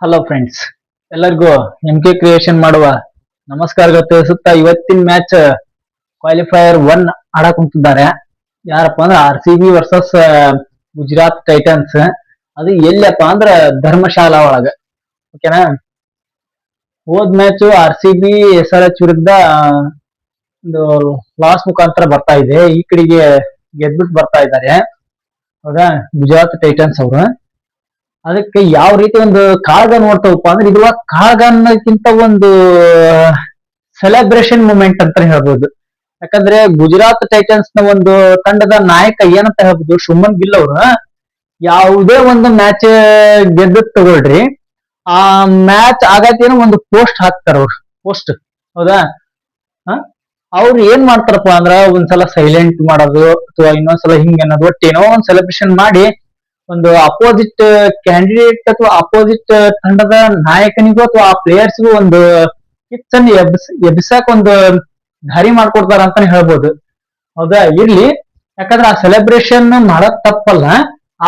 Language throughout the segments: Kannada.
ಹಲೋ ಫ್ರೆಂಡ್ಸ್, ಎಲ್ಲರಿಗೂ ಎಂ ಕೆ ಕ್ರಿಯೇಷನ್ ಮಾಡುವ ನಮಸ್ಕಾರಗಳು ತಿಳಿಸುತ್ತಾ ಇವತ್ತಿನ ಮ್ಯಾಚ್ ಕ್ವಾಲಿಫೈಯರ್ 1 ಆಡಕ್ ಕುಂತಿದ್ದಾರೆ. ಯಾರಪ್ಪ ಅಂದ್ರೆ RCB ವರ್ಸಸ್ ಗುಜರಾತ್ ಟೈಟನ್ಸ್. ಅದು ಎಲ್ಲಪ್ಪ ಅಂದ್ರ ಧರ್ಮಶಾಲಾ ಒಳಗ. ಓಕೆನಾ. ಹೋದ್ ಮ್ಯಾಚ್ RCB SRH ವಿರುದ್ಧ ಒಂದು ಲಾಸ್ ಮುಖಾಂತರ ಬರ್ತಾ ಇದೆ. ಈ ಕಡೆಗೆ ಗೆದ್ಬಿಟ್ಟು ಬರ್ತಾ ಇದ್ದಾರೆ. ಹೌದಾ, ಗುಜರಾತ್ ಟೈಟನ್ಸ್ ಅವರು. ಅದಕ್ಕೆ ಯಾವ ರೀತಿ ಒಂದು ಕಾಳಗ ನೋಡ್ತಾವಪ್ಪ ಅಂದ್ರೆ ಇದ್ರೊಳಗ ಕಾಳಗ ಅನ್ನೋಕ್ಕಿಂತ ಒಂದು ಸೆಲೆಬ್ರೇಷನ್ ಮೂಮೆಂಟ್ ಅಂತ ಹೇಳ್ಬೋದು. ಯಾಕಂದ್ರೆ ಗುಜರಾತ್ ಟೈಟನ್ಸ್ ನ ಒಂದು ತಂಡದ ನಾಯಕ ಏನಂತ ಹೇಳ್ಬೋದು, ಶುಭ್ಮನ್ ಗಿಲ್ ಅವರು ಯಾವುದೇ ಒಂದು ಮ್ಯಾಚ್ ಗೆದ್ದು ತಗೊಳ್ರಿ, ಆ ಮ್ಯಾಚ್ ಆಗತ್ತೇನೋ ಒಂದು ಪೋಸ್ಟ್ ಹಾಕ್ತಾರ ಅವ್ರು. ಪೋಸ್ಟ್, ಹೌದಾ. ಅವ್ರು ಏನ್ ಮಾಡ್ತಾರಪ್ಪ ಅಂದ್ರ ಒಂದ್ಸಲ ಸೈಲೆಂಟ್ ಮಾಡೋದು ಅಥವಾ ಇನ್ನೊಂದ್ಸಲ ಹಿಂಗ ಅನ್ನೋದು, ಒಟ್ಟೇನೋ ಒಂದ್ ಸೆಲೆಬ್ರೇಷನ್ ಮಾಡಿ ಒಂದು ಅಪೋಸಿಟ್ ಕ್ಯಾಂಡಿಡೇಟ್ ಅಥವಾ ಅಪೋಸಿಟ್ ತಂಡದ ನಾಯಕನಿಗೂ ಅಥವಾ ಆ ಪ್ಲೇಯರ್ಸ್ಗೂ ಒಂದು ಕಿಚ್ಚನ್ನು ಎಬ್ಬಿಸಕ್ ಒಂದು ದಾರಿ ಮಾಡ್ಕೊಡ್ತಾರ ಅಂತಾನೆ ಹೇಳ್ಬೋದು. ಹೌದಾ, ಇರ್ಲಿ. ಯಾಕಂದ್ರೆ ಆ ಸೆಲೆಬ್ರೇಷನ್ ಮಾಡೋದ್ ತಪ್ಪಲ್ಲ,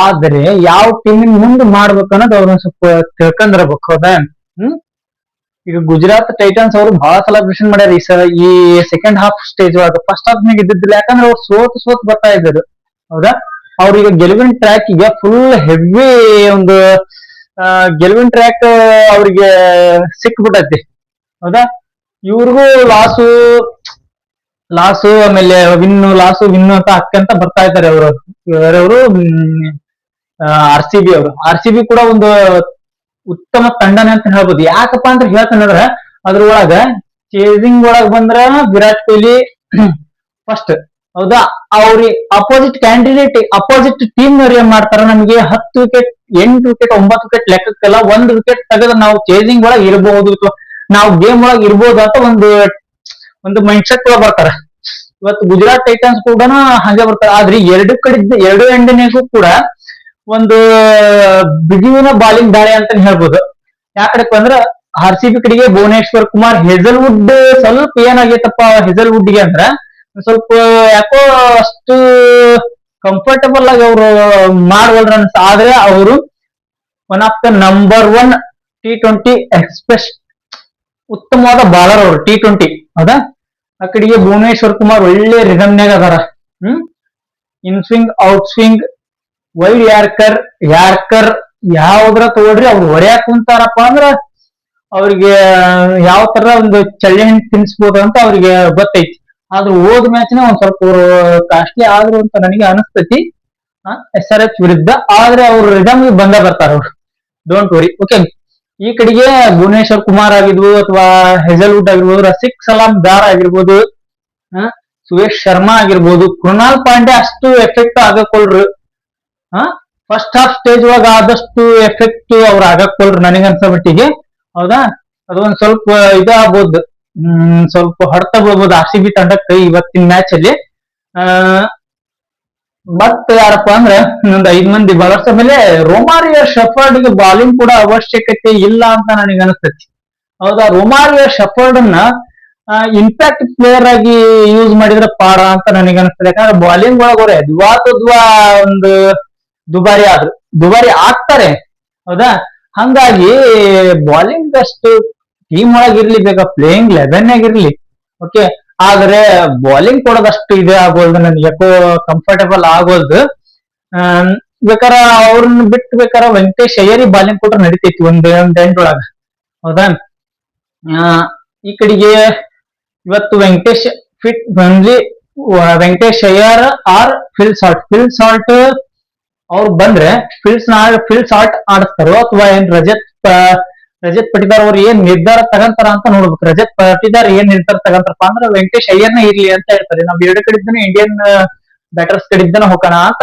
ಆದ್ರೆ ಯಾವ ಟೀಮಿನ ಮುಂದೆ ಮಾಡ್ಬೇಕು ಅನ್ನೋದು ಅವ್ರನ್ನ ಸ್ವಲ್ಪ ತಿಳ್ಕೊಂಡಿರ್ಬೇಕು. ಹೌದಾ. ಈಗ ಗುಜರಾತ್ ಟೈಟನ್ಸ್ ಅವರು ಬಹಳ ಸೆಲೆಬ್ರೇಷನ್ ಮಾಡ್ಯಾರ ಈ ಸೆಕೆಂಡ್ ಹಾಫ್ ಸ್ಟೇಜ್ ಒಳಗ. ಫಸ್ಟ್ ಹಾಫ್ ನಾಗ ಇದ್ದಿದ್ದಿಲ್ಲ, ಯಾಕಂದ್ರೆ ಅವ್ರು ಸೋತ್ ಬರ್ತಾ ಇದ್ರು. ಹೌದಾ. ಅವ್ರಿಗೆ ಗೆಲುವಿನ ಟ್ರ್ಯಾಕ್ ಈಗ ಫುಲ್ ಹೆವಿ ಒಂದು ಗೆಲುವಿನ ಟ್ರ್ಯಾಕ್ ಅವ್ರಿಗೆ ಸಿಕ್ಬಿಟ್ಟೈತಿ. ಹೌದಾ. ಇವ್ರಿಗೂ ಲಾಸು ಆಮೇಲೆ ವಿನ್ನು ಅಂತ ಹಾಕಂತ ಬರ್ತಾ ಇದ್ದಾರೆ ಅವರು. ಯಾರವರು RCB ಕೂಡ ಒಂದು ಉತ್ತಮ ತಂಡನೆ ಅಂತ ಹೇಳ್ಬೋದು. ಯಾಕಪ್ಪ ಅಂತ ಹೇಳ್ತಾನಂದ್ರ ಅದ್ರೊಳಗ ಚೇಸಿಂಗ್ ಒಳಗ್ ಬಂದ್ರ ವಿರಾಟ್ ಕೊಹ್ಲಿ ಫಸ್ಟ್. ಹೌದಾ. ಅವ್ರಿ ಅಪೋಸಿಟ್ ಕ್ಯಾಂಡಿಡೇಟ್ ಅಪೋಸಿಟ್ ಟೀಮ್ ನವ್ರು ಏನ್ ಮಾಡ್ತಾರ, ನಮಗೆ 10 ವಿಕೆಟ್ 8 ವಿಕೆಟ್ 9 ವಿಕೆಟ್ ಲೆಕ್ಕಕ್ಕೆಲ್ಲ 1 ವಿಕೆಟ್ ತೆಗೆದ್ರೆ ನಾವು ಚೇಸಿಂಗ್ ಒಳಗ್ ಇರಬಹುದು ಅಥವಾ ನಾವು ಗೇಮ್ ಒಳಗ್ ಇರ್ಬೋದು ಅಂತ ಒಂದು ಮೈಂಡ್ ಸೆಟ್ ಒಳಗ್ ಬರ್ತಾರ. ಇವತ್ತು ಗುಜರಾತ್ ಟೈಟನ್ಸ್ ಕೂಡ ಹಾಗೆ ಬರ್ತಾರ. ಆದ್ರೆ ಎರಡು ಎಂಡಿನಿಗೂ ಕೂಡ ಒಂದು ಬಿಗುವಿನ ಬಾಲಿಂಗ್ ದಾಳಿ ಅಂತ ಹೇಳ್ಬೋದು. ಯಾಕಡಪ್ಪ ಅಂದ್ರ RCB ಕಡೆಗೆ ಭುವನೇಶ್ವರ್ ಕುಮಾರ್, ಹೇಜಲ್ವುಡ್ ಸ್ವಲ್ಪ ಏನಾಗೈತಪ್ಪ ಹೇಜಲ್ವುಡ್ಗೆ ಅಂದ್ರ ಸ್ವಲ್ಪ ಯಾಕೋ ಅಷ್ಟು ಕಂಫರ್ಟಬಲ್ ಆಗಿ ಅವರು ಮಾಡವಲ್ರ ಅನ್ಸ. ಆದ್ರೆ ಅವರು one of the number 1 T20 express ಉತ್ತಮವಾದ ಬಾಲರ್ ಅವರು T20. ಹೌದಾ. ಆ ಕಡೆಗೆ ಭುವನೇಶ್ವರ್ ಕುಮಾರ್ ಒಳ್ಳೆ ರಿದಮ್ನಾಗ ಅದಾರ. ಇನ್ swing, out swing, wide yorker ಯಾವ್ದ್ರ ತಗೊಳ್ರಿ ಅವ್ರು ಹೊಡ್ಯಾಕ್ ಕುಂತಾರಪ್ಪ ಅಂದ್ರ ಅವ್ರಿಗೆ ಯಾವ ತರ ಒಂದು ಚಳ್ಳೆ ಹಣ್ಣು ತಿನ್ಸ್ಬೋದು ಅಂತ ಅವ್ರಿಗೆ ಗೊತ್ತೈತಿ. ಆದ್ರೂ ಹೋದ್ ಮ್ಯಾಚ್ನ ಒಂದ್ ಸ್ವಲ್ಪ ಕಾಸ್ಟ್ಲಿ ಆದ್ರು ಅಂತ ನನಗೆ ಅನಿಸ್ತೈತಿ SRH ವಿರುದ್ಧ. ಆದ್ರೆ ಅವ್ರು ರಿದಮ್ ಬಂದ ಬರ್ತಾರ ಅವ್ರು, ಡೋಂಟ್ ವರಿ. ಓಕೆ. ಈ ಕಡೆಗೆ ಭುವನೇಶ್ವರ್ ಕುಮಾರ್ ಆಗಿರ್ಬೋದು ಅಥವಾ ಹೆಜಲ್ವುಡ್ ಆಗಿರ್ಬೋದು, ರಸಿಕ್ ಸಲಾಂ ದಾರ್ ಆಗಿರ್ಬೋದು, ಸುರೇಶ್ ಶರ್ಮಾ ಆಗಿರ್ಬೋದು, ಕೃಣಾಲ್ ಪಾಂಡ್ಯ ಅಷ್ಟು ಎಫೆಕ್ಟ್ ಆಗಕೊಳ್ರು. ಫಸ್ಟ್ ಹಾಫ್ ಸ್ಟೇಜ್ ಒಳಗ ಆದಷ್ಟು ಎಫೆಕ್ಟ್ ಅವ್ರು ಆಗಕೊಳ್ರು ನನಗನ್ಸೋ ಮಟ್ಟಿಗೆ. ಹೌದಾ. ಅದೊಂದ್ ಸ್ವಲ್ಪ ಇದಾಗ್ಬೋದು, ಸ್ವಲ್ಪ ಹೊಡೆತ ಬೀಳ್ಬೋದು RCB ತಂಡಕ್ಕೆ ಇವತ್ತಿನ ಮ್ಯಾಚ್ ಅಲ್ಲಿ. ಮತ್ ಯಾರಪ್ಪ ಅಂದ್ರೆ ಇನ್ನೊಂದು 5 ಮಂದಿ ಬಲರ್ಸ್ ಮೇಲೆ ರೋಮಾರಿಯೋ ಶೆಫರ್ಡ್ ಗೆ ಬಾಲಿಂಗ್ ಕೂಡ ಅವಶ್ಯಕತೆ ಇಲ್ಲ ಅಂತ ನನಗೆ ಅನಿಸ್ತೈತಿ. ಹೌದಾ. ರೋಮಾರಿಯೋ ಶೆಫರ್ಡ್ ಅನ್ನ ಇಂಪ್ಯಾಕ್ಟ್ ಪ್ಲೇಯರ್ ಆಗಿ ಯೂಸ್ ಮಾಡಿದ್ರೆ ಪಾಡ ಅಂತ ನನಗೆ ಅನಿಸ್ತದೆ. ಯಾಕಂದ್ರೆ ಬಾಲಿಂಗ್ ಒಳಗ ಅವ್ರೆ ಒಂದು ದುಬಾರಿ ಆಗ್ತಾರೆ. ಹೌದಾ. ಹಂಗಾಗಿ ಬಾಲಿಂಗ್ ಅಷ್ಟು ಟೀಮ್ ಒಳಗೆ ಇರ್ಲಿ, ಬೇಕಾ ಪ್ಲೇಯಿಂಗ್ 11 ಆಗಿರ್ಲಿ. ಓಕೆ. ಆದ್ರೆ ಬಾಲಿಂಗ್ ಕೊಡೋದಷ್ಟು ಇದೆ ಆಗೋಲ್ದು, ನನ್ಗೆ ಯಾಕೋ ಕಂಫರ್ಟೇಬಲ್ ಆಗೋಲ್ದು. ಬೇಕಾರ ಅವ್ರನ್ನ ಬಿಟ್ಟು ಬೇಕಾರ ವೆಂಕಟೇಶ್ ಅಯ್ಯರಿ ಬಾಲಿಂಗ್ ಕೊಟ್ರೆ ನಡಿತೈತಿ ಒಂದ್ ಎಂಡ್ ಒಳಗ. ಹೌದಾ. ಈ ಕಡೆಗೆ ಇವತ್ತು ವೆಂಕಟೇಶ್ ಫಿಟ್ ಬಂದ್ರಿ, Venkatesh Iyer or Phil Salt ಅವ್ರು ಬಂದ್ರೆ ಫಿಲ್ ಸಾಲ್ಟ್ ಆಡಿಸ್ತಾರೋ ಅಥವಾ ಏನ್ ರಜತ್ ಪಟಿದಾರ್ ಅವ್ರು ಏನ್ ನಿರ್ಧಾರ ತಗಂತಾರ ಅಂತ ನೋಡ್ಬೇಕು. ರಜತ್ ಪಟಿದಾರ್ ಏನ್ ನಿರ್ಧಾರ ತಗಂತಾರಪ್ಪ ಅಂದ್ರೆ ವೆಂಕಟೇಶ್ ಅಯ್ಯರ್ನ ಇರ್ಲಿ ಅಂತ ಹೇಳ್ತಾರೆ. ನಾವ್ ಎರಡು ಕಡೆಯಿಂದನೂ ಇಂಡಿಯನ್ ಬ್ಯಾಟರ್ಸ್ ಕಡೆಯಿಂದನೂ ಹೋಗೋಣ ಅಂತ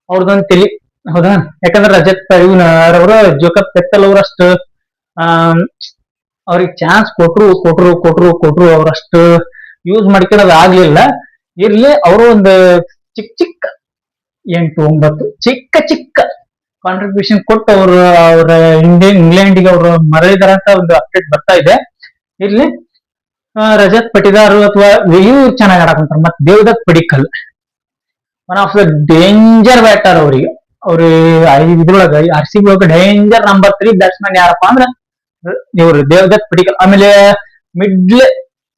ಅವ್ರದೊಂದು ತಲಿ. ಹೌದಾ. ಯಾಕಂದ್ರೆ ರಜತ್ ಅವರು ಜೋಕಪ್ ಪೆತ್ತಲ್ ಅವರಷ್ಟು ಅವ್ರಿಗೆ ಚಾನ್ಸ್ ಕೊಟ್ರು ಅವ್ರಷ್ಟು ಯೂಸ್ ಮಾಡ್ಕೊಳ್ಳೋದು ಆಗ್ಲಿಲ್ಲ. ಇರ್ಲಿ, ಅವರು ಒಂದು ಚಿಕ್ಕ 8 9 ಚಿಕ್ಕ ಕಾಂಟ್ರಿಬ್ಯೂಷನ್ ಕೊಟ್ಟು ಅವ್ರ ಇಂಗ್ಲೆಂಡ್ಗೆ ಅವರು ಮರಳಿದಾರ ಅಂತ ಒಂದು ಅಪ್ಡೇಟ್ ಬರ್ತಾ ಇದೆ. ಇರ್ಲಿ. ರಜತ್ ಪಟಿದಾರ್ ಅಥವಾ ಇವ್ರು ಚೆನ್ನಾಗಿ ಆಡಕಂತಾರೆ. ಮತ್ತೆ Devdutt Padikkal one of the danger batter ಅವರಿಗೆ. ಅವ್ರ ಇದ್ರೊಳಗ RCB ಒಳಗ ಡೇಂಜರ್ ನಂಬರ್ 3 ಬ್ಯಾಟ್ಸ್ಮನ್ ಯಾರಪ್ಪ ಅಂದ್ರ ಇವ್ರು ದೇವದತ್ ಪಡಿಕಲ್. ಆಮೇಲೆ ಮಿಡ್ಲ್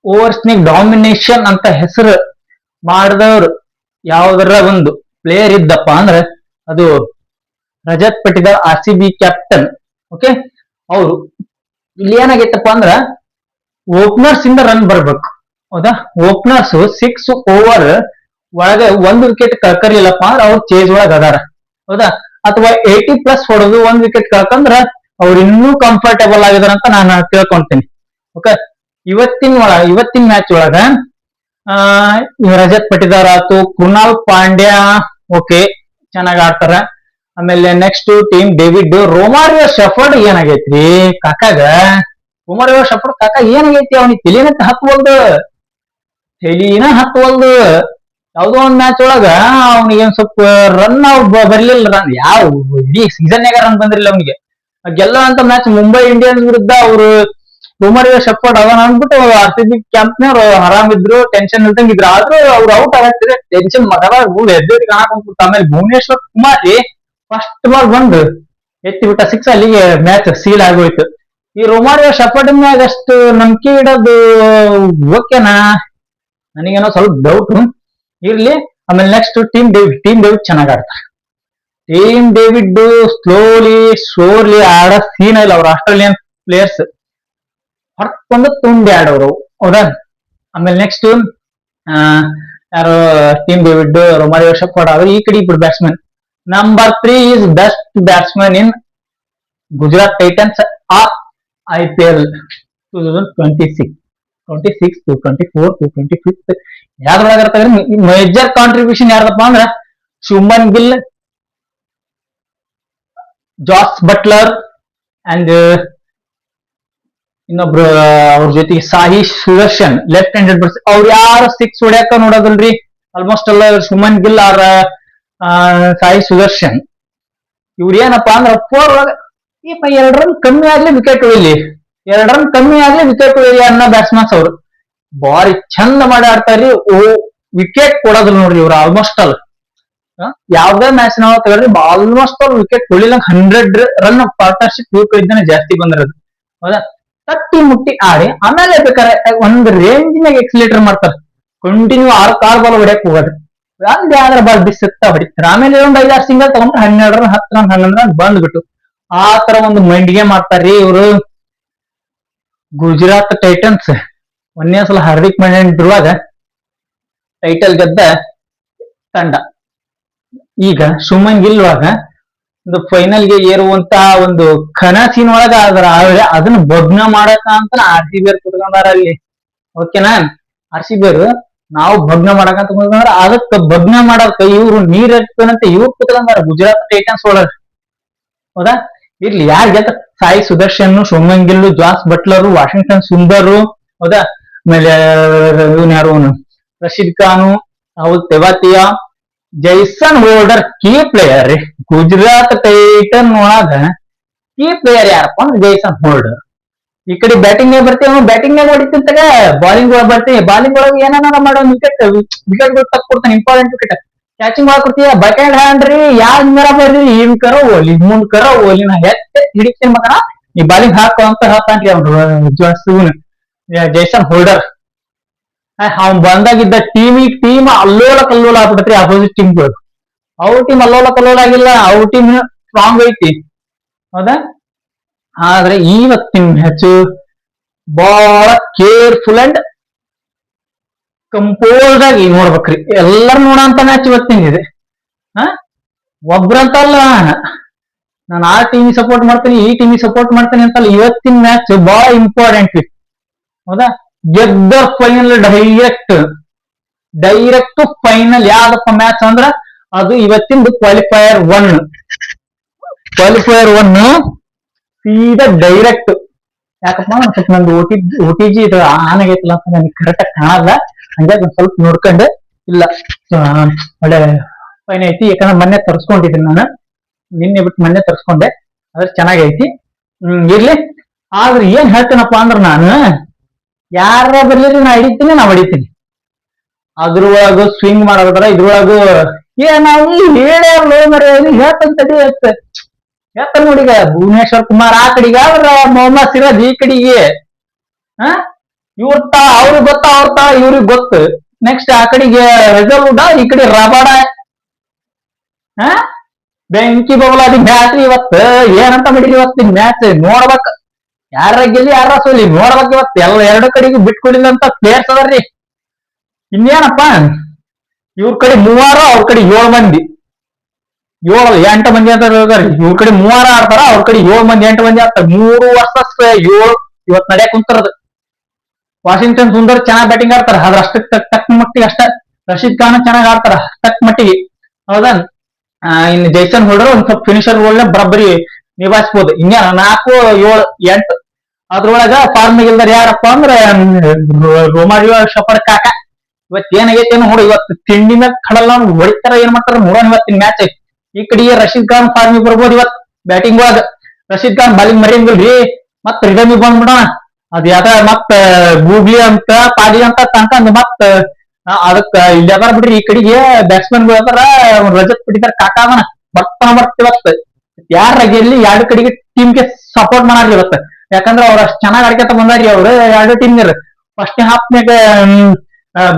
ಓವರ್ಸ್ನಾಗ ಡಾಮಿನೇಷನ್ ಅಂತ ಹೆಸರು ಮಾಡಿದವ್ರು ಯಾವ್ದಾರ ಒಂದು ಪ್ಲೇಯರ್ ಇದ್ದಪ್ಪ ಅಂದ್ರೆ ಅದು Rajat Patidar, RCB captain. Okay, ಅವರು ಇಲ್ಲಿ ಏನಾಗೈತಪ್ಪ ಅಂದ್ರ ಓಪನರ್ಸ್ ಇಂದ ರನ್ ಬರ್ಬೇಕು. ಹೌದಾ, ಓಪನರ್ಸ್ 6 ಓವರ್ ಒಳಗೆ 1 ವಿಕೆಟ್ ಕಳ್ಕರ್ಲಿಲ್ಲಪ್ಪ ಅಂದ್ರೆ ಅವ್ರು ಚೇಜ್ ಒಳಗ ಅದಾರ. ಹೌದಾ, ಅಥವಾ 80+ ಹೊಡೆದು 1 ವಿಕೆಟ್ ಕಳ್ಕಂದ್ರ ಅವ್ರು ಇನ್ನೂ ಕಂಫರ್ಟೇಬಲ್ ಆಗಿದಾರ ಅಂತ ನಾನು ತಿಳ್ಕೊಂತೀನಿ. ಓಕೆ, ಇವತ್ತಿನ ಮ್ಯಾಚ್ ಒಳಗ ರಜತ್ ಪಟಿದಾರ್ ಆತು, ಕೃಣಾಲ್ ಪಾಂಡ್ಯ ಓಕೆ ಚೆನ್ನಾಗ್ ಆಡ್ತಾರ. ಆಮೇಲೆ ನೆಕ್ಸ್ಟ್ ಟೀಮ್ ಡೇವಿಡ್, ರೋಮಾರಿಯೋ ಶೆಫರ್ಡ್ ಏನಾಗೈತ್ರಿ ಕಾಕಾಗ, ರೋಮಾರಿಯೋ ಶೆಫರ್ಡ್ ಕಾಕ ಏನಾಗೈತಿ, ಅವನಿಗೆ ತಲಿನ ಹತ್ತವಲ್ದು. ಯಾವ್ದೋ ಒಂದ್ ಮ್ಯಾಚ್ ಒಳಗ ಅವ್ನಿಗೆ ಒಂದ್ ಸ್ವಲ್ಪ ರನ್ ಬರ್ಲಿಲ್ಲ, ರನ್ ಯಾವ ಇಡೀ ಸೀಸನ್ಯಾಗ ರನ್ ಬಂದಿರಲಿಲ್ಲ ಅವನಿಗೆ. ಗೆಲ್ಲ ಅಂತ ಮ್ಯಾಚ್ ಮುಂಬೈ ಇಂಡಿಯನ್ಸ್ ವಿರುದ್ಧ ಅವರು ರೋಮಾರಿಯೋ ಶೆಫರ್ಡ್ ಅದನ್ನ ಅಂದ್ಬಿಟ್ಟು RCB ಕ್ಯಾಂಪ್ನವ್ರು ಆರಾಮಿದ್ರು, ಟೆನ್ಷನ್ ಇಲ್ದಂಗಿದ್ರು. ಆದ್ರೂ ಅವ್ರು ಔಟ್ ಆಗತ್ತಿದ್ರೆ ಟೆನ್ಷನ್ ಮಗದ ಎದ್ದೇರಿ ಕಾಣಕೊಂಡ್ಬಿಟ್ಟು. ಆಮೇಲೆ ಭುವನೇಶ್ವರ್ ಕುಮಾರ್ ಫಸ್ಟ್ ಬಾಲ್ ಬಂದು ಎತ್ತಿ ಬಿಟ್ಟ 6, ಅಲ್ಲಿಗೆ ಮ್ಯಾಚ್ ಸೀಲ್ ಆಗೋಯ್ತು. ಈ ರೋಮಾರಿಯೋ ಶೆಫರ್ಡ್ ಮ್ಯಾಗ ಅಷ್ಟು ನಂಬಿಕೆ ಇಡೋದು ಓಕೆನಾ, ನನಗೇನೋ ಸ್ವಲ್ಪ ಡೌಟ್ ಇರ್ಲಿ. ಆಮೇಲೆ ನೆಕ್ಸ್ಟ್ ಟೀಮ್ ಡೇವಿಡ್ ಚೆನ್ನಾಗ್ ಆಡ್ತಾರೆ. ಟೀಮ್ ಡೇವಿಡ್ ಸ್ಲೋಲಿ ಆಡೋ ಸೀನ್ ಇಲ್ಲ. ಅವ್ರ ಆಸ್ಟ್ರೇಲಿಯನ್ ಪ್ಲೇಯರ್ಸ್ ಹೊಡ್ಕೊಂಡು ತುಂಬಿ ಆಡೋರು. ಹೌದಾ, ಆಮೇಲೆ ನೆಕ್ಸ್ಟ್ ಯಾರು ಟೀಮ್ ಡೇವಿಡ್, ರೋಮಾರಿಯೋ ಶೆಫರ್ಡ್ ಆದ್ರೆ ಈ ಕಡೆ ಇಬ್ರು batsman. Number 3 is best batsman in Gujarat Titans are IPL 2026 to 24 to 25. ಯಾವ್ದ್ರೊಳಗಿರ್ತಾರೆ ಮೇಜರ್ ಕಾಂಟ್ರಿಬ್ಯೂಷನ್ ಯಾರ್ದಪ್ಪ ಅಂದ್ರ Shubman Gill, Jos Buttler and ಇನ್ನೊಬ್ರು ಅವ್ರ ಜೊತೆಗೆ ಸಾಯಿ ಸುದರ್ಶನ್ ಲೆಫ್ಟ್ ಹ್ಯಾಂಡೆಡ್ ಬರ್ಸ್. ಅವ್ರು ಯಾರು 6 ಹೊಡ್ಯಾಕ ನೋಡೋದಲ್ರಿ, ಆಲ್ಮೋಸ್ಟ್ ಎಲ್ಲ ಶುಭ್ಮನ್ ಗಿಲ್ ಆರ ಸಾಯಿ ಸುದರ್ಶನ್. ಇವ್ರ ಏನಪ್ಪಾ ಅಂದ್ರ 4 ಒಳಗ 2 ರನ್ ಕಮ್ಮಿ ಆಗ್ಲಿ ವಿಕೆಟ್ ಉಳಿಲಿ, 2 ರನ್ ಕಮ್ಮಿ ಆಗ್ಲಿ ವಿಕೆಟ್ ಉಳಿಲಿ ಅನ್ನೋ ಬ್ಯಾಟ್ಸ್ಮನ್ಸ್ ಅವ್ರು. ಬಾರಿ ಚಂದ ಮಾಡಿ ಆಡ್ತಾರ್ರಿ. ವಿಕೆಟ್ ಕೊಡೋದಿಲ್ಲ ನೋಡ್ರಿ ಇವ್ರು. ಆಲ್ಮೋಸ್ಟ್ ಆಲ್ ಯಾವ್ದೇ ಮ್ಯಾಚ್ ನಾವು ತಗೊಳ್ರಿ ಆಲ್ಮೋಸ್ಟ್ ಆಲ್ ವಿಕೆಟ್ ಕೊಡ್ಲಿಲ್ಲ. 100 ರನ್ ಪಾರ್ಟ್ನರ್ಶಿಪ್ ಇದ್ದಾನೆ ಜಾಸ್ತಿ ಬಂದಿರೋದು. ಹೌದಾ, ತಟ್ಟಿ ಮುಟ್ಟಿ ಆಡಿ ಆಮೇಲೆ ಬೇಕಾದ್ರೆ ಒಂದ್ ರೇಂಜ್ನಾಗ ಎಕ್ಸಿಲೇಟರ್ ಮಾಡ್ತಾರೆ. ಕಂಟಿನ್ಯೂ 6 ಬಾಲ್ ಹೊಡ್ಯಕ್ ಹೋಗೋದು, ಯಾವ್ದಾರ ಬಾಲ್ ಬಿಸುತ್ತಾ ಹೊಡಿತಾರೆ. ಆಮೇಲೆ ಒಂದ್ 5-6 ಸಿಂಗಲ್ ತಗೊಂಡ್ರೆ 12 ರನ್ 10 ರನ್ 11 ರನ್ ಬಂದ್ಬಿಟ್ಟು ಆ ತರ ಒಂದು ಮೈಂಡ್ಗೆ ಮಾಡ್ತಾರ್ರಿ ಇವರು. ಗುಜರಾತ್ ಟೈಟನ್ಸ್ ಒಂದೇ ಸಲ ಹಾರ್ದಿಕ್ ಪಾಂಡ್ಯ ಇರುವಾಗ ಟೈಟಲ್ ಗೆದ್ದ ತಂಡ. ಈಗ ಶುಭ್ಮನ್ ಗಿಲ್ ಒಳಗ ಒಂದು ಫೈನಲ್ಗೆ ಏರುವಂತ ಒಂದು ಕನಸಿನ ಒಳಗ ಅದನ್ನ ಭಗ್ನ ಮಾಡಕ ಅಂತ RCB ಕುತ್ಕೊಂಡಾರ ಅಲ್ಲಿ. ಓಕೆನಾ, RCB ನಾವು ಭಗ್ನ ಮಾಡಕಂತ ಕುತ್ಕೊಂಡ್ರ ಅದಕ್ಕೆ ಭಗ್ನ ಮಾಡಕ ಇವ್ರು ನೀರ್ ಎತ್ತನಂತೆ ಇವ್ರು ಕುತ್ಕೊಂಡಾರ ಗುಜರಾತ್ ಟೈಟನ್ಸ್ ಒಳಗ. ಹೌದಾ, ಇರ್ಲಿ ಯಾರ್ ಗೆದ್ದ Sai Sudarshan, Shubman Gill, Jos Buttler, Washington Sundar. ಹೌದಾ, ಆಮೇಲೆ ಇವನ್ ಯಾರು Rashid Khan, Rahul Tewatia, Jason Holder key player ರೀ. ಗುಜರಾತ್ ಟೈಟನ್ ಒಳಗ ಕೀ ಪ್ಲೇಯರ್ ಯಾರಪ್ಪ ಅಂದ್ರೆ ಜೈಸನ್ ಹೋಲ್ಡರ್. ಈ ಕಡೆ ಬ್ಯಾಟಿಂಗ್ ನಾಗ ಬರ್ತೀವಿ, ಬ್ಯಾಟಿಂಗ್ ನಾಗ ಹೊಡಿತಿಂತಾಗ ಬಾಲಿಂಗ್ ಒಳಗೆ ಬರ್ತೀವಿ. ಬಾಲಿಂಗ್ ಒಳಗೆ ಏನಾರ ಮಾಡೋ ವಿಕೆಟ್ ತಕ್ಕೊಡ್ತಾನೆ, ಇಂಪಾರ್ಟೆಂಟ್ ವಿಕೆಟ್. ಕ್ಯಾಚಿಂಗ್ ಮಾಡ್ಕೊಡ್ತೀಯ ಬಕ್ ಹ್ಯಾಂಡ್ ಹ್ಯಾಂಡ್ ರೀ, ಯಾರ್ ಮೇರ ಬರ್ರಿ ಇನ್ ಕರೋ ಓಲಿ ಮುಂದ್ ಕರೋ ಓಲಿ ನಾ ಹಿಡಿತೀನಿ ಮಗನ, ಈ ಬಾಲಿಂಗ್ ಹಾಕೋ ಅಂತ ಹೇಳ್ತಾನ್ರಿ ಅವ್ನು ಜೈಸನ್ ಹೋಲ್ಡರ್. ಅವ್ನ್ ಬಂದಾಗಿದ್ದ ಟೀಮ್ ಅಲ್ಲೋಲ ಕಲ್ಲೋಲ ಆಗ್ಬಿಟ್ಟತ್ರಿ ಅಪೋಸಿಟ್ ಟೀಮ್ಗಳು. ಅವ್ರ ಟೀಮ್ ಅಲ್ಲೋಲ ಕಲ್ಲೋಲ ಆಗಿಲ್ಲ, ಅವ್ರ ಟೀಮ್ ಸ್ಟ್ರಾಂಗ್ ಐತಿ. ಹೌದಾ, ಆದ್ರೆ ಇವತ್ತಿನ ಮ್ಯಾಚ್ ಬಹಳ ಕೇರ್ಫುಲ್ ಅಂಡ್ ಕಂಪೋಸ್ ಆಗಿ ನೋಡ್ಬೇಕ್ರಿ. ಎಲ್ಲರೂ ನೋಡೋಂತ ಮ್ಯಾಚ್ ಇವತ್ತಿನಿದೆ. ಒಬ್ರಂತಲ್ಲ, ನಾನು ಆ ಟೀಮ್ ಸಪೋರ್ಟ್ ಮಾಡ್ತೀನಿ, ಈ ಟೀಮ್ ಸಪೋರ್ಟ್ ಮಾಡ್ತೀನಿ ಅಂತಲ್ಲ. ಇವತ್ತಿನ ಮ್ಯಾಚ್ ಬಹಳ ಇಂಪಾರ್ಟೆಂಟ್. ಹೌದಾ, ಗೆದ್ದ ಫೈನಲ್ ಡೈರೆಕ್ಟ್ ಫೈನಲ್ ಯಾವ್ದಪ್ಪ ಮ್ಯಾಚ್ ಅಂದ್ರ ಅದು ಇವತ್ತಿಂದು ಕ್ವಾಲಿಫೈಯರ್ 1 ಸೀದಾ ಡೈರೆಕ್ಟ್. ಯಾಕಪ್ಪ ಸ್ವಲ್ಪ ನಂದು OTG ಇದು ಆನ್ ಆಗೈತಿಲ್ಲ ಅಂತ ನನಗೆ ಕರೆಕ್ಟ್ ಆಗಿ ಕಾಣಲ್ಲ, ಹಂಗಾಗಿ ಒಂದ್ ಸ್ವಲ್ಪ ನೋಡ್ಕೊಂಡೆ. ಇಲ್ಲ ಒಳ್ಳೆ ಫೈನ್ ಐತಿ, ಯಾಕಂದ್ರೆ ಮೊನ್ನೆ ತರ್ಸ್ಕೊಂಡಿದ್ದೀನಿ ನಾನು, ನಿನ್ನೆ ಬಿಟ್ಟು ಮೊನ್ನೆ ತರ್ಸ್ಕೊಂಡೆ, ಅದ್ರ ಚೆನ್ನಾಗೈತಿ. ಇರ್ಲಿ. ಆದ್ರೆ ಏನ್ ಹೇಳ್ತೀನಪ್ಪ ಅಂದ್ರ ನಾನು ಯಾರ ಬರ್ಲಿರಿ ನಾ ಹೊಡಿತೀನಿ. ಅದ್ರೊಳಗ ಸ್ವಿಂಗ್ ಮಾಡೋದ್ರ ಇದ್ರೊಳಗ ನಾವು ಹೇಳ್ಯಾರ್ಲೋ ಮರ ಹೇಳ್ತಂತಡಿ ಹೇಳ್ತ ನೋಡಿಗ ಭುವನೇಶ್ವರ್ ಕುಮಾರ್ ಆ ಕಡೆಗೆ ಆದ್ರ ಮೊಹಮ್ಮದ್ ಸಿರಾಜ್ ಈ ಕಡೆಗೆ ಹ ಇವ್ರ ಅವ್ರಿಗೆ ಗೊತ್ತ ಅವ್ರ ಇವ್ರಿಗೆ ಗೊತ್ತು. ನೆಕ್ಸ್ಟ್ ಆ ಕಡೆಗೆ ರೆಸಲ್ವುಡ್ ಈ ಕಡೆ ರಬಾಡ ಹ ಬೆಂಕಿ ಬಬಲಾದಿ ಮ್ಯಾಚ್ ಇವತ್ತು ಏನಂತ ಮಾಡಿರಿ ಇವತ್ತು ಮ್ಯಾಚ್ ನೋಡ್ಬೇಕ. ಯಾರ ಗೆಲ್ಲಿ ಯಾರ ಸೋಲಿ ನೋಡ್ಬೇಕ ಇವತ್ತು. ಎರಡು ಕಡೆಗೂ ಬಿಟ್ಕೊಡಿಲ್ಲ ಅಂತ ಪ್ಲೇಯರ್ಸ್ ಅದಾರ್ರಿ. ಇನ್ನೇನಪ್ಪಾ ಇವ್ರ ಕಡೆ 3 ಅವ್ರ ಕಡೆ 7 ಮಂದಿ 8 ಮಂದಿ ಅಂತ ಹೇಳ್ತಾರೆ. ಇವ್ರ ಕಡೆ 3 ಆಡ್ತಾರ, ಅವ್ರ ಕಡೆ 7 ಮಂದಿ 8 ಮಂದಿ ಆಡ್ತಾರ. 3 ವರ್ಸಸ್ 7 ಇವತ್ ನಡೆಯಕ್ ಕುಂತರದು. ವಾಷಿಂಗ್ಟನ್ ಸುಂದರ್ ಚೆನ್ನಾಗ್ ಬ್ಯಾಟಿಂಗ್ ಆಡ್ತಾರ, ಅದ್ರ ಅಷ್ಟಕ್ಕೆ ತಕ್ಕ ಮಟ್ಟಿಗೆ ಅಷ್ಟ. ರಶೀದ್ ಖಾನ್ ಚೆನ್ನಾಗ್ ಆಡ್ತಾರ ತಕ್ಕ ಮಟ್ಟಿಗೆ, ಹೌದಾ. ಇನ್ನು ಜೈಸನ್ ಹೋಲ್ಡರ್ ಒಂದ್ ಸ್ವಲ್ಪ ಫಿನಿಶರ್ ರೋಲ್ ಬರಬ್ಬರಿ ನಿಭಾಯಿಸಬಹುದು. ಇನ್ನೇ 4, 7, 8 ಅದ್ರೊಳಗ ಫಾರ್ಮ್ ಗಿಲ್ದಾರ ಯಾರಪ್ಪ ಅಂದ್ರೆ ರೋಮಾರಿಯೋ ಶಫರ್ ಕಾಕ. ಇವತ್ ಏನಾಗೈತೆ ನೋಡು, ಇವತ್ತು ತಿಂಡಿ ಮೇಲೆ ಕಡಲ್ಲ ಹೊಡಿತಾರ ಏನ್ ಮಾಡ್ತಾರ ನೋಡೋಣ ಇವತ್ತಿನ ಮ್ಯಾಚ್. ಈ ಕಡೆಗೆ ರಶೀದ್ ಖಾನ್ ಫಾರ್ಮಿಗೆ ಬರ್ಬೋದು ಇವತ್ ಬ್ಯಾಟಿಂಗ್ ಒಳಗ. ರಶೀದ್ ಖಾನ್ ಬಾಲಿಂಗ್ ಮರಿಯಂಗಿಲ್ರಿ, ಮತ್ ರಿದಮಿಗೆ ಬಂದ್ಬಿಡೋಣ. ಅದ್ ಯಾವ್ದ ಮತ್ತ ಗೂಗ್ಲಿ ಅಂತ ಪಾಡಿ ಅಂತ ತಂಕಂದ್ ಮತ್ ಅದಕ್ಕ ಇಲ್ಲಿ ಅದಾರ ಬಿಡ್ರಿ. ಈ ಕಡೆಗೆ ಬ್ಯಾಟ್ಸ್ಮನ್ ಗಳು ಅದಾರ, ರಜತ್ ಪಡಿದಾರ ಕಾಕ ಅವನ ಬರ್ತಿವತ್. ಯಾರ ಗೆಲ್ಲಿ ಎರಡು ಕಡೆಗೆ ಟೀಮ್ಗೆ ಸಪೋರ್ಟ್ ಮಾಡಾರ್ರಿ ಇವತ್ತು. ಯಾಕಂದ್ರೆ ಅವ್ರ ಅಷ್ಟ್ ಚೆನ್ನಾಗ್ ಆಡ್ಕೊತ ಬಂದಾರಿ ಅವ್ರು ಎರಡು ಟೀಮ್. ಫಸ್ಟ್ ಹಾಫ್ನಾಗ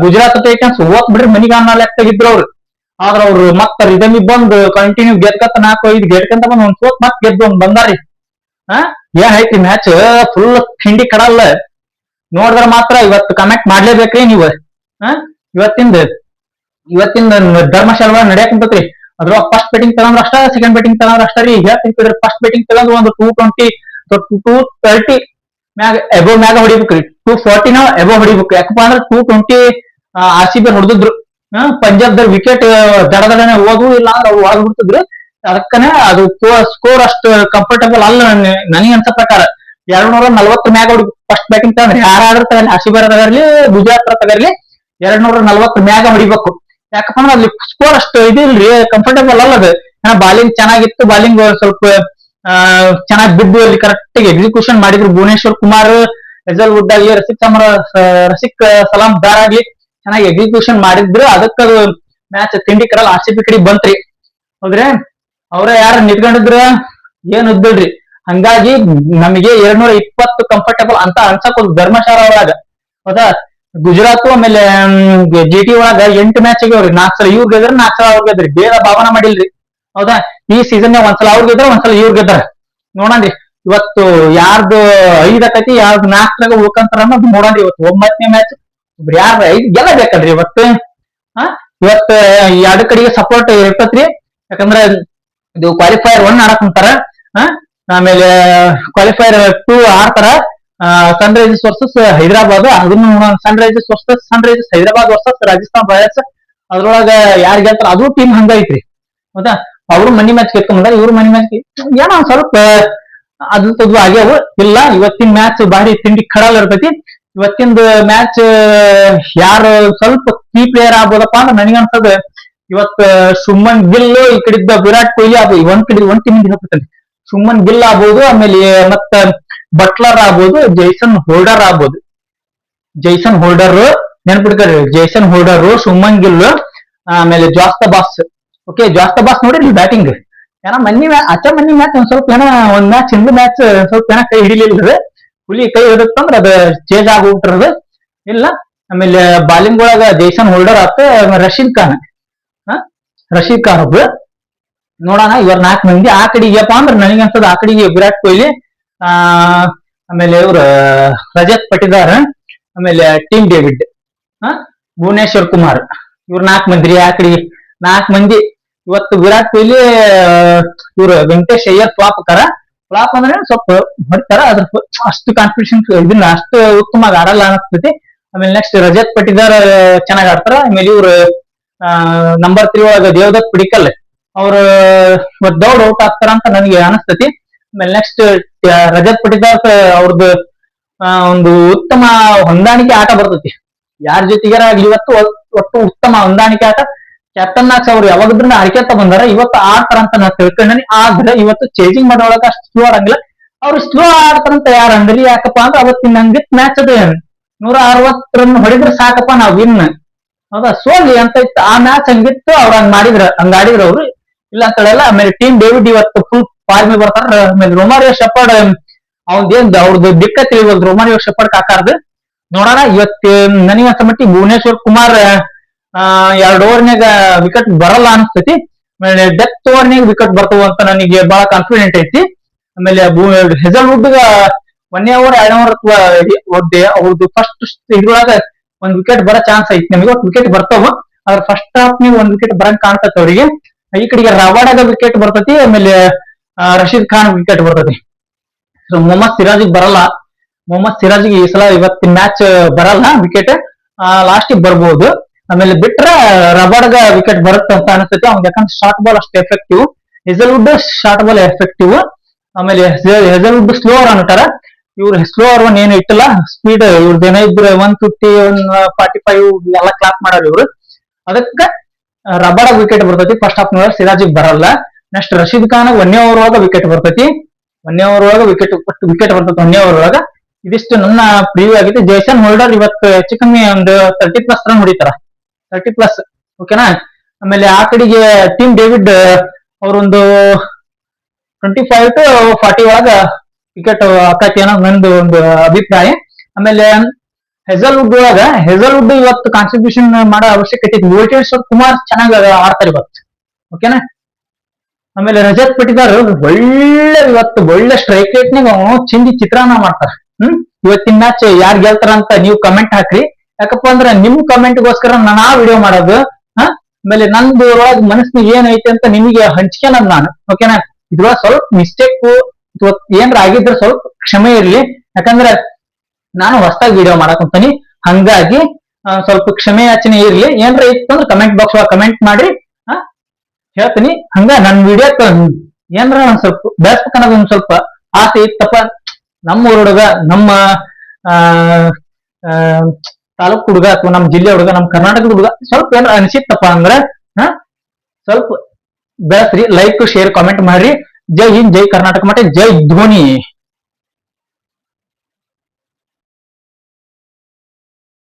ಗುಜರಾತ್ ಟೈಟನ್ಸ್ ಓತ್ ಬಿಡ್ರಿ ಮನಿಗಾನ ಲೆಕ್ಕಾಗಿದ್ರು ಅವ್ರು. ಆದ್ರ ಅವ್ರು ಮತ್ತ ರಿದಮಿಗ್ ಬಂದು ಕಂಟಿನ್ಯೂ ಗೆದ್ಕತ್ತ 4-5 ಗೆದ್ಕಂತ ಬಂದ್ ಒಂದ್ ಸೋತ್ ಮತ್ ಗೆದ್ದು ಬಂದಾರಿ. ಏನ್ ಐತಿ ಮ್ಯಾಚ್ ಫುಲ್ ತಿಂಡಿ ಕಡಲ್ಲ. ನೋಡಿದ್ರ ಮಾತ್ರ ಇವತ್ತು ಕಮೆಂಟ್ ಮಾಡ್ಲೇಬೇಕ್ರಿ ನೀವು. ಇವತ್ತಿಂದ ಧರ್ಮಶಾಲ ನಡೆಯಕ್ ಕುಂತತ್ರಿ. ಅದ್ರ ಫಸ್ಟ್ ಬ್ಯಾಟಿಂಗ್ ತಗೊಂಡ್ರ ಅಷ್ಟ, ಸೆಕೆಂಡ್ ಬ್ಯಾಟಿಂಗ್ ತಗೊಂಡ್ರ ಅಷ್ಟ ರೀ. ಫಸ್ಟ್ ಬ್ಯಾಟಿಂಗ್ ತಗೊಂಡ್ ಒಂದು 220 230 ಮ್ಯಾಗ ಎಬೋ ಮ್ಯಾಗ ಹೊಡಿಬೇಕ್ರಿ. 240 ಎಬೋ ಹೊಡಿಬೇಕು. ಯಾಕಪ್ಪ ಅಂದ್ರೆ 220 RCB ಹೊಡೆದಿದ್ರು. ಪಂಜಾಬ್ದವ್ರ ವಿಕೆಟ್ ದಡದಡನೆ ಹೋಗು, ಇಲ್ಲ ಅಂದ್ರೆ ಅವು ಒಳಗ್ ಬಿಡ್ತಿದ್ರು. ಅದಕ್ಕನೆ ಅದು ಸ್ಕೋರ್ ಅಷ್ಟು ಕಂಫರ್ಟಬಲ್ ಅಲ್ಲ ನನಗೆ ಅನ್ಸೋ ಪ್ರಕಾರ. 240 ಮ್ಯಾಗ ಹೊಡಿ ಫಸ್ಟ್ ಬ್ಯಾಟಿಂಗ್ ತಗೊಂಡ್ರೆ ಯಾರಾದ್ರೂ ತಗಲಿ, RCB ತಗರ್ಲಿ ಗುಜರಾತ್ ತಗರ್ಲಿ 240 ಮ್ಯಾಗ ಹೊಡಿಬೇಕು. ಯಾಕಪ್ಪ ಅಂದ್ರೆ ಅಲ್ಲಿ ಸ್ಕೋರ್ ಅಷ್ಟು ಇದಿಲ್ರಿ, ಕಂಫರ್ಟಬಲ್ ಅಲ್ಲ ಅದು. ಬಾಲಿಂಗ್ ಚೆನ್ನಾಗಿತ್ತು, ಬಾಲಿಂಗ್ ಸ್ವಲ್ಪ ಚೆನ್ನಾಗಿ ಬಿದ್ದು ಅಲ್ಲಿ ಕರೆಕ್ಟ್ ಎಕ್ಸಿಕ್ಯೂಷನ್ ಮಾಡಿದ್ರು ಭುವನೇಶ್ವರ್ ಕುಮಾರ್, ರೆಜಲ್ವುಡ್ ಆಗ್ಲಿ, ರಸಿಕ್ ಸಲಾಂ ದಾರ್ ಆಗ್ಲಿ ಚೆನ್ನಾಗಿ ಎಕ್ಸಿಕ್ಯೂಷನ್ ಮಾಡಿದ್ರು. ಅದಕ್ಕ ಮ್ಯಾಚ್ ತಿಂಡಿ ಕಡಲ್ RCB ಕಡೆ ಬಂತ್ರಿ. ಹೌದ್ರಿ, ಅವ್ರ ಯಾರ ನಿಂತ್ಕೊಂಡಿದ್ರ ಏನ್ ಉದ್ದಿಲ್ರಿ. ಹಂಗಾಗಿ ನಮಗೆ 220 ಕಂಫರ್ಟಬಲ್ ಅಂತ ಅನ್ಸಕ್ ಧರ್ಮಶಾಲ ಒಳಗ, ಹೌದಾ. ಗುಜರಾತ್ ಆಮೇಲೆ GT ಒಳಗ 8 ಮ್ಯಾಚ್ ಆಗ್ಯಾವ್ರಿ. 4 ಸಲ ಇವ್ರ ಗೆದ್ರ, 4 ಸಲ ಅವ್ರ ಗೆದ್ರಿ. ಬೇಗ ಭಾವನ ಮಾಡಿಲ್ರಿ, ಹೌದಾ. ಈ ಸೀಸನ್ ಒಂದ್ಸಲ ಅವ್ರ ಗೆದ್ರ, ಒಂದ್ಸಲ ಇವ್ರ ಗೆದ್ದಾರ. ನೋಡನ್ರಿ ಇವತ್ತು ಯಾರ್ದು 5 ಆಕತಿ, ಯಾರ್ದು 4 ಉಳ್ಕಂತಾರ ಅನ್ನೋದು ನೋಡನ್ರಿ. ಇವತ್ತು 9ನೇ ಮ್ಯಾಚ್ ಯಾರ 5 ಗೆಲ್ಲಬೇಕಲ್ರಿ ಇವತ್ತು. ಇವತ್ತು ಎರಡು ಕಡೆಗೆ ಸಪೋರ್ಟ್ ಇರ್ತತ್ರಿ. ಯಾಕಂದ್ರೆ ಇದು ಕ್ವಾಲಿಫೈಯರ್ 1 ಆಡಕ್ ಕುಂತಾರ. ಆಮೇಲೆ ಕ್ವಾಲಿಫೈಯರ್ 2 ಆಡ್ತಾರ. Sunrisers versus Hyderabad. ಅದನ್ನು Sunrisers Hyderabad versus Rajasthan Royals. ಅದ್ರೊಳಗ ಯಾರ್ ಗೆಲ್ತಾರ ಅದು ಟೀಮ್ ಹಂಗ ಐತ್ರಿ, ಹೌದಾ. ಅವ್ರು ಮನಿ ಮ್ಯಾಚ್ ಗೆದ್ಕೊಂಡ್ಬಂದಾರ, ಇವ್ರು ಮನಿ ಮ್ಯಾಚ್ ಏನೋ ಸ್ವಲ್ಪ ಅದು ತದ್ವು ಆಗ್ಯಾವು. ಇಲ್ಲ, ಇವತ್ತಿನ ಮ್ಯಾಚ್ ಬಾರಿ ತಿಂಡಿ ಕಡಲ್ ಇರ್ತೈತಿ. ಇವತ್ತಿಂದ ಮ್ಯಾಚ್ ಯಾರು ಸ್ವಲ್ಪ ಕೀ ಪ್ಲೇಯರ್ ಆಗ್ಬೋದಪ್ಪ ಅಂದ್ರೆ ನನಗನ್ಸದ ಇವತ್ ಶುಮನ್ ಗಿಲ್, ಈ ಕಡೆದ ವಿರಾಟ್ ಕೊಹ್ಲಿ ಆಗ್ಬೋದು. ಒಂದ್ ಟೀಮ್ ಹೇಳ್ತೈತಿ. ಶುಮನ್ ಗಿಲ್ ಆಗ್ಬೋದು, ಆಮೇಲೆ ಮತ್ತ ಬಟ್ಲರ್ ಆಗ್ಬೋದು, Jason holder ನೆನ್ಪಿಡ್ತಾರೆ. Jason holder, ಶುಮನ್ Gill, ಆಮೇಲೆ ಜಾಸ್ತ ಓಕೆ, ಜಾಸ್ತ ನೋಡಿರಿ ಬ್ಯಾಟಿಂಗ್. ಏನೋ ಮನ್ನಿ ಮ್ಯಾಚ್ ಒಂದ್ ಸ್ವಲ್ಪ ಏನೋ ಒಂದ್ ಮ್ಯಾಚ್ ಹಿಂದ್ ಮ್ಯಾಚ್ ಸ್ವಲ್ಪ ಏನೋ ಕೈ ಹಿಡಿಲಿಲ್ಲ. ಹುಲಿ ಕೈ ಹಿಡಿತಂದ್ರ ಅದು ಚೇಂಜ್ ಆಗೋಗ್ಬಿಟ್ರದ ಇಲ್ಲ. ಆಮೇಲೆ ಬಾಲಿಂಗ್ ಒಳಗ ಜೈಸನ್ ಹೋಲ್ಡರ್ ಆತ, ರಶೀದ್ ಖಾನ್ ಒಬ್ರು. ನೋಡೋಣ ಇವ್ರ 4 ಮಂದಿ. ಆ ಕಡೆಗಪ್ಪ ಅಂದ್ರೆ ನನಗೆ ಅನ್ಸದ ಆ ಕಡೆಗೆ ವಿರಾಟ್ ಕೊಹ್ಲಿ, ಆಮೇಲೆ ಇವ್ರ ರಜತ್ ಪಟಿದಾರ್, ಆಮೇಲೆ ಟೀಮ್ ಡೇವಿಡ್, ಭುವನೇಶ್ವರ್ ಕುಮಾರ್, ಇವ್ರ 4 ಮಂದಿ ರೀ. ಆ ಕಡೆಗೆ 4 ಮಂದಿ. ಇವತ್ತು ವಿರಾಟ್ ಕೊಹ್ಲಿ, ಇವ್ರ ವೆಂಕಟೇಶ್ ಅಯ್ಯರ್ ಫ್ಲಾಪ್ ಅಂದ್ರೆ ಸ್ವಲ್ಪ ಹೊಡ್ತಾರ. ಅದ್ರ ಅಷ್ಟು ಕಾನ್ಫಿಡೆನ್ಸ್ ಇದನ್ನ ಅಷ್ಟು ಉತ್ತಮವಾಗಿ ಆಡಲ್ಲ ಅನಿಸ್ತೈತಿ. ಆಮೇಲೆ ನೆಕ್ಸ್ಟ್ ರಜತ್ ಪಟಿದಾರ್ ಚೆನ್ನಾಗ್ ಆಡ್ತಾರ. ಆಮೇಲೆ ಇವ್ರು ನಂಬರ್ 3 ಒಳಗ ದೇವದತ್ ಪಡಿಕಲ್ ಅವ್ರು ದೌಡ್ ಔಟ್ ಆಗ್ತಾರ ಅಂತ ನನಗೆ ಅನಿಸ್ತತಿ. ಆಮೇಲೆ ನೆಕ್ಸ್ಟ್ ರಜತ್ ಪಟಿದಾರ್ ಅವ್ರದ್ದು ಒಂದು ಉತ್ತಮ ಹೊಂದಾಣಿಕೆ ಆಟ ಬರ್ತೈತಿ ಯಾರ ಜೊತೆಗಾರ ಆಗ್ಲಿ. ಇವತ್ತು ಒಟ್ಟು ಉತ್ತಮ ಹೊಂದಾಣಿಕೆ ಆಟ. ಕ್ಯಾಪ್ಟನ್ ಮ್ಯಾಚ್ ಅವ್ರು ಯಾವಾಗದ್ರೂ ಆಡ್ಕೊತ ಬಂದಾರ, ಇವತ್ತು ಆಡ್ತಾರ ಅಂತ ನಾ ತಿಳ್ಕೊಂಡೇನಿ. ಆದ್ರೆ ಇವತ್ತು ಚೇಂಜಿಂಗ್ ಮಾಡೋಳಗ ಅಷ್ಟು ಸ್ಲೋ ಆಡಂಗಿಲ್ಲ. ಅವ್ರು ಸ್ಲೋ ಆಡ್ತಾರಂತ ಯಾರು ಅಂದ್ರಿ? ಯಾಕಪ್ಪ ಅಂದ್ರೆ ಅವತ್ತಿನ ಹಂಗಿತ್ ಮ್ಯಾಚ್ ಅದ. 160 ರನ್ ಹೊಡಿದ್ರೆ ಸಾಕಪ್ಪ ನಾವ್ ವಿನ್, ಹೌದಾ ಸೋಲಿ ಅಂತ ಇತ್ತು. ಆ ಮ್ಯಾಚ್ ಹಂಗಿತ್ತು, ಅವ್ರ ಹಂಗಾಡಿದ್ರ ಅವ್ರು ಇಲ್ಲ ಅಂತ ಹೇಳಲ್ಲ. ಆಮೇಲೆ ಟೀಮ್ ಡೇವಿಡ್ ಇವತ್ತು ಫುಲ್ ಫಾರ್ಮ್ ಬರ್ತಾರ. ಆಮೇಲೆ ರೊಮಾರಿಯೋ ಶೆಪರ್ಡ್ ಅವ್ರದ್ದು ದಿಕ್ಕ ತಿಳಿವಲ್ದು ರೊಮಾರಿಯೋ ಶೆಪರ್ಡ್ ಕಾಕಾರ್ದು. ನೋಡೋಣ ಇವತ್ತು ನನಗೆ ಅನ್ಸ ಮಟ್ಟಿಗೆ ಭುವನೇಶ್ವರ್ ಕುಮಾರ್ 2 ಓವರ್ನಾಗ ವಿಕೆಟ್ ಬರಲ್ಲ ಅನಿಸ್ತೈತಿ. ಆಮೇಲೆ ಡೆತ್ ಓವರ್ನಾಗ ವಿಕೆಟ್ ಬರ್ತಾವ ಅಂತ ನನಗೆ ಬಹಳ ಕಾನ್ಫಿಡೆಂಟ್ ಐತಿ. ಆಮೇಲೆ ಹೆಜಲ್ವುಡ್ 1 ಓವರ್ 2 ಓವರ್ ಅವ್ರದ್ದು ಫಸ್ಟ್ ಇದ್ರೊಳಗ ಒಂದ್ ವಿಕೆಟ್ ಬರೋ ಚಾನ್ಸ್ ಐತಿ. ನಮಗೆ ವಿಕೆಟ್ ಬರ್ತಾವ, ಅದ್ರ ಫಸ್ಟ್ ಹಾಫ್ ನೀವು ಒಂದ್ ವಿಕೆಟ್ ಬರಂಗ್ ಕಾಣ್ತೈತಿ ಅವ್ರಿಗೆ. ಈ ಕಡೆಗೆ ರವಾಡಾಗ ವಿಕೆಟ್ ಬರ್ತೈತಿ, ಆಮೇಲೆ ರಶೀದ್ ಖಾನ್ ವಿಕೆಟ್ ಬರ್ತೈತಿ. ಸೊ ಮೊಹಮ್ಮದ್ ಸಿರಾಜಿಗ್ ಬರಲ್ಲ. ಮೊಹಮ್ಮದ್ ಸಿರಾಜಿಗೆ ಈ ಸಲ ಇವತ್ತಿನ ಮ್ಯಾಚ್ ಬರಲ್ಲ ವಿಕೆಟ್, ಲಾಸ್ಟ್ ಬರ್ಬೋದು. ಆಮೇಲೆ ಬಿಟ್ರೆ ರಬಾಡ್ಗ ವಿಕೆಟ್ ಬರುತ್ತೆ ಅಂತ ಅನಿಸ್ತೈತಿ ಅವ್ನಿಗೆ, ಯಾಕಂದ್ರೆ ಶಾರ್ಟ್ ಬಾಲ್ ಅಷ್ಟು effective. Hazlewood short ball effective. ಆಮೇಲೆ ಹೆಜಲ್ವುಡ್ ಸ್ಲೋ ಓವರ್ ಅಂತಾರ, ಇವ್ರು ಸ್ಲೋ ಓವರ್ ಏನು ಇಟ್ಟಿಲ್ಲ. ಸ್ಪೀಡ್ ಇವ್ರದ್ದು ಏನೋ ಇದ್ರೆ 150 145 ಎಲ್ಲ ಕ್ಲಾಪ್ ಮಾಡೋರು ಇವ್ರು. ಅದಕ್ಕೆ ರಬಾಡ ವಿಕೆಟ್ ಬರ್ತೈತಿ ಫಸ್ಟ್ ಹಾಫ್ ನಲ್ಲಿ, ಸಿರಾಜಿಗ್ ಬರಲ್ಲ. ನೆಕ್ಸ್ಟ್ ರಶೀದ್ ಖಾನ್ 1 ಓವರ್ ಒಳಗ ವಿಕೆಟ್ ಬರ್ತೈತಿ. 1 ಓವರ್ ಒಳಗ ವಿಕೆಟ್ ಬರ್ತೈತಿ 1 ಓವರ್ ಒಳಗ. ಇದಿಷ್ಟು ನನ್ನ ಪ್ರಿವ್ಯೂ ಆಗಿದೆ. ಜೇಸನ್ ಹೋಲ್ಡರ್ ಇವತ್ತು ಹೆಚ್ಚು ಕಮ್ಮಿ ಒಂದು 30+ ರನ್ ಹೊಡಿತಾರ, 30+. ಓಕೆನಾ. ಆಮೇಲೆ ಆ ಕಡೆಗೆ ಟೀಮ್ ಡೇವಿಡ್ ಅವರೊಂದು 25 to 40 ಒಳಗ ವಿಕೆಟ್ ಆಕತಿ ಅನ್ನೋದು ನಂದು ಒಂದು ಅಭಿಪ್ರಾಯ. ಆಮೇಲೆ ಹೆಜಲ್ವುಡ್ ಇವತ್ತು ಕಾನ್ಟ್ರಿಬ್ಯೂಷನ್ ಮಾಡೋ ಅವಶ್ಯಕತೆ ಇದೆ. ಭುವನೇಶ್ವರ್ ಕುಮಾರ್ ಚೆನ್ನಾಗಿ ಆಡ್ತಾರೆ ಇವತ್ತು. ಓಕೆನಾ. ಆಮೇಲೆ ರಜತ್ ಪಟಿದಾರ್ ಒಳ್ಳೆ ಸ್ಟ್ರೈಕ್ ರೇಟ್ ನಾಗ ಚಿಂದಿ ಚಿತ್ರಾನ್ನ ಮಾಡ್ತಾರ. ಇವತ್ತಿನ ಮ್ಯಾಚ್ ಯಾರು ಗೆಲ್ತಾರ ಅಂತ ನೀವು ಕಮೆಂಟ್ ಹಾಕ್ರಿ. ಯಾಕಪ್ಪ ಅಂದ್ರೆ ನಿಮ್ ಕಮೆಂಟ್ಗೋಸ್ಕರ ನಾನು ಆ ವಿಡಿಯೋ ಮಾಡೋದು. ಆಮೇಲೆ ನಂದು ಒಳಗ್ ಮನಸ್ಸಿನ ಏನೈತೆ ಅಂತ ನಿಮಗೆ ಹಂಚ್ಕೊಳದ್ ನಾನು. ಓಕೆನಾ. ಇದ್ರೊಳಗೆ ಸ್ವಲ್ಪ ಮಿಸ್ಟೇಕ್ ಏನ್ರ ಆಗಿದ್ರೆ ಸ್ವಲ್ಪ ಕ್ಷಮೆ ಇರ್ಲಿ, ಯಾಕಂದ್ರೆ ನಾನು ಹೊಸದಾಗಿ ವಿಡಿಯೋ ಮಾಡಕ್ ಹೋಗ್ತೀನಿ. ಹಂಗಾಗಿ ಸ್ವಲ್ಪ ಕ್ಷಮೆ ಯಾಚನೆ ಇರ್ಲಿ. ಏನ್ರ ಇತ್ತು ಅಂದ್ರೆ ಕಮೆಂಟ್ ಬಾಕ್ಸ್ ಒಳಗೆ ಕಮೆಂಟ್ ಮಾಡಿ ಹೇಳ್ತೀನಿ. ಹಂಗ ನನ್ ವಿಡಿಯೋ ಏನ್ರ ಒಂದ್ ಸ್ವಲ್ಪ ಬೆಳೆಸ್ಬೇಕನ್ನೋದು ಒಂದ್ ಸ್ವಲ್ಪ ಆಸೆ ಇತ್ತಪ್ಪ. ನಮ್ಮ ಹುಡುಗ, ನಮ್ಮ ತಾಲೂಕು ಹುಡುಗ ಅಥವಾ ನಮ್ಮ ಜಿಲ್ಲೆ ಹುಡುಗ, ನಮ್ಮ ಕರ್ನಾಟಕದ ಹುಡುಗ ಸ್ವಲ್ಪ ಏನಾರ ಅನ್ಸಿತ್ತಪ್ಪ ಅಂದ್ರೆ ಸ್ವಲ್ಪ ಬೆಳೆಸ್ರಿ. ಲೈಕ್ ಶೇರ್ ಕಾಮೆಂಟ್ ಮಾಡ್ರಿ. ಜೈ ಹಿಂದ್, ಜೈ ಕರ್ನಾಟಕ, ಮತ್ತೆ ಜೈ ಧೋನಿ.